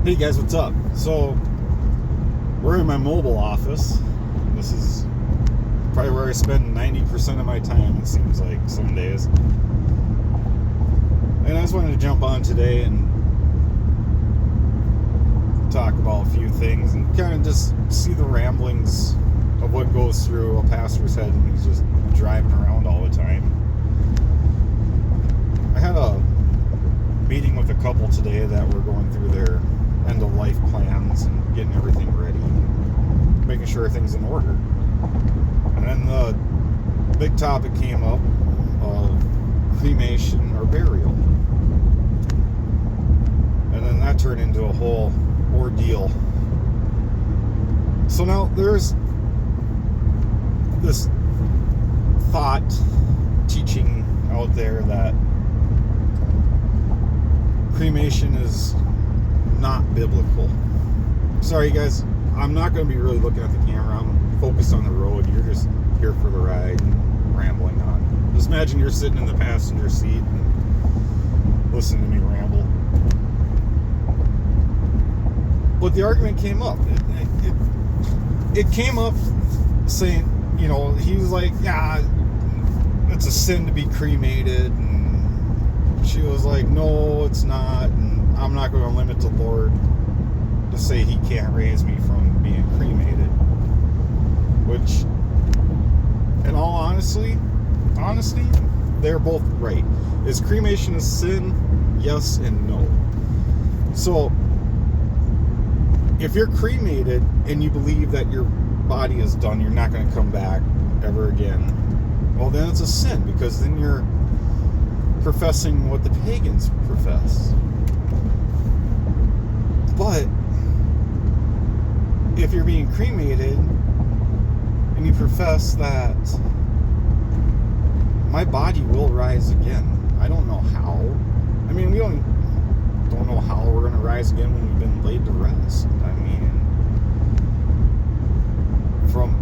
Hey guys, what's up? So, we're in my mobile office. This is probably where I spend 90% of my time, it seems like, some days. And I just wanted to jump on today and talk about a few things and kind of just see the ramblings of what goes through a pastor's head when he's just driving around all the time. I had a meeting with a couple today that were going through their end-of-life plans and getting everything ready, making sure everything's in order. And then the big topic came up of cremation or burial. And then that turned into a whole ordeal. So now there's this thought teaching out there that cremation is not biblical. Sorry guys, I'm not going to be really looking at the camera. I'm focused on the road. You're just here for the ride and rambling on. Just imagine you're sitting in the passenger seat and listening to me ramble. But the argument came up. It came up saying, you know, he was like, yeah, it's a sin to be cremated. And she was like, no, it's not. And I'm not going to limit the Lord to say he can't raise me from being cremated. Which, in all honesty, they're both right. Is cremation a sin? Yes and no. So, if you're cremated and you believe that your body is done, you're not going to come back ever again, well, then it's a sin, because then you're professing what the pagans profess. But if you're being cremated and you profess that my body will rise again, I don't know how. I mean, we don't know how we're going to rise again when we've been laid to rest. I mean, from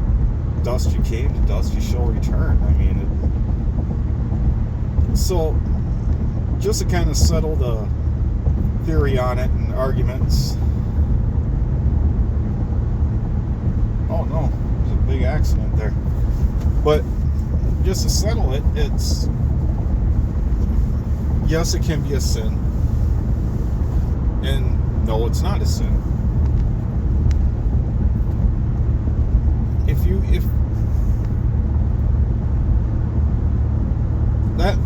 dust you came, to dust you shall return. I mean, so just to kind of settle the theory on it and arguments. Oh no, there's a big accident there. But just to settle it, it's, yes, it can be a sin, and no, it's not a sin. If that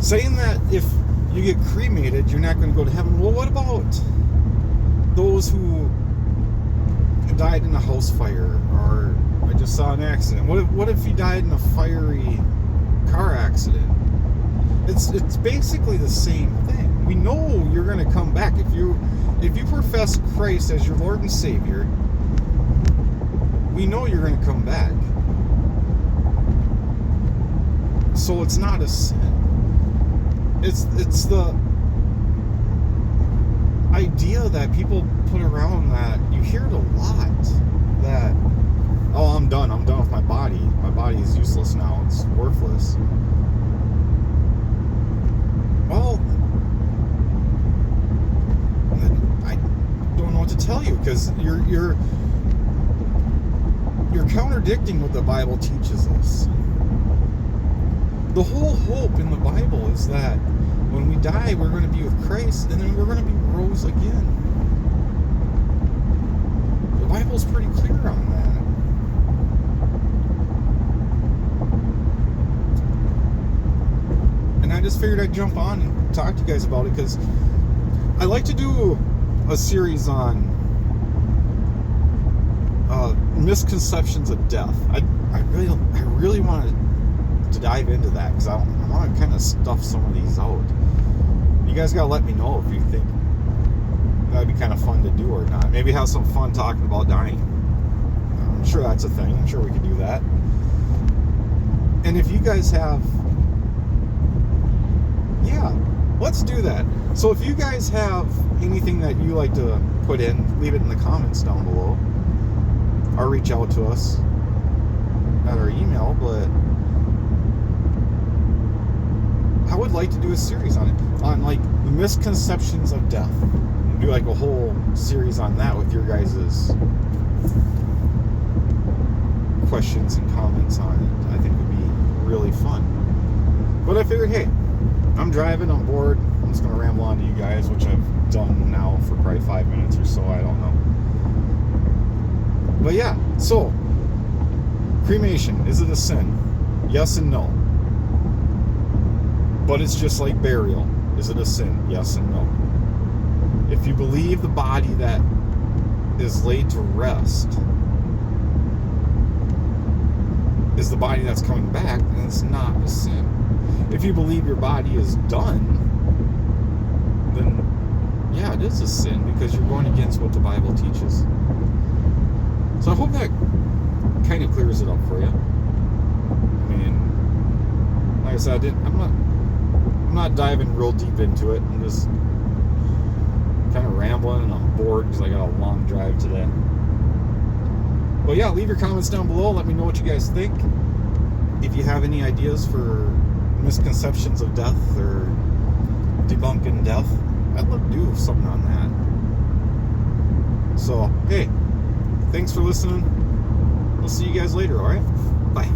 saying that if you get cremated, you're not going to go to heaven. Well, what about those who died in a house fire, or I just saw an accident? What if you died in a fiery car accident? It's basically the same thing. We know you're going to come back. If you profess Christ as your Lord and Savior, we know you're going to come back. So it's not a sin. It's the idea that people put around, that you hear it a lot, that, oh, I'm done with my body. My body is useless now. It's worthless. Well, I don't know what to tell you, because you're contradicting what the Bible teaches us. The whole hope in the Bible is that when we die, we're going to be with Christ, and then we're going to be rose again. The Bible's pretty clear on that. And I just figured I'd jump on and talk to you guys about it, because I like to do a series on misconceptions of death. I really wanted to dive into that, because I want to kind of stuff some of these out. You guys gotta let me know if you think that'd be kind of fun to do or not. Maybe have some fun talking about dying. I'm sure that's a thing. I'm sure we could do that. And if you guys have, yeah, let's do that. So if you guys have anything that you like to put in, leave it in the comments down below, or reach out to us at our email. But I would like to do a series on it, on like the misconceptions of death. do like a whole series on that with your guys' questions and comments on it. I think would be really fun. But I figured, hey, I'm driving, I'm bored, I'm just going to ramble on to you guys, which I've done now for probably 5 minutes or so, I don't know. But yeah, so, cremation, is it a sin? Yes and no. But it's just like burial. Is it a sin? Yes and no. If you believe the body that is laid to rest is the body that's coming back, then it's not a sin. If you believe your body is done, then yeah, it is a sin because you're going against what the Bible teaches. So I hope that kind of clears it up for you. I mean, like I said, I'm not diving real deep into it. I'm just kind of rambling and I'm bored because I got a long drive today. But yeah, leave your comments down below. Let me know what you guys think. If you have any ideas for misconceptions of death or debunking death, I'd love to do something on that. So, hey, thanks for listening. We'll see you guys later, alright? Bye.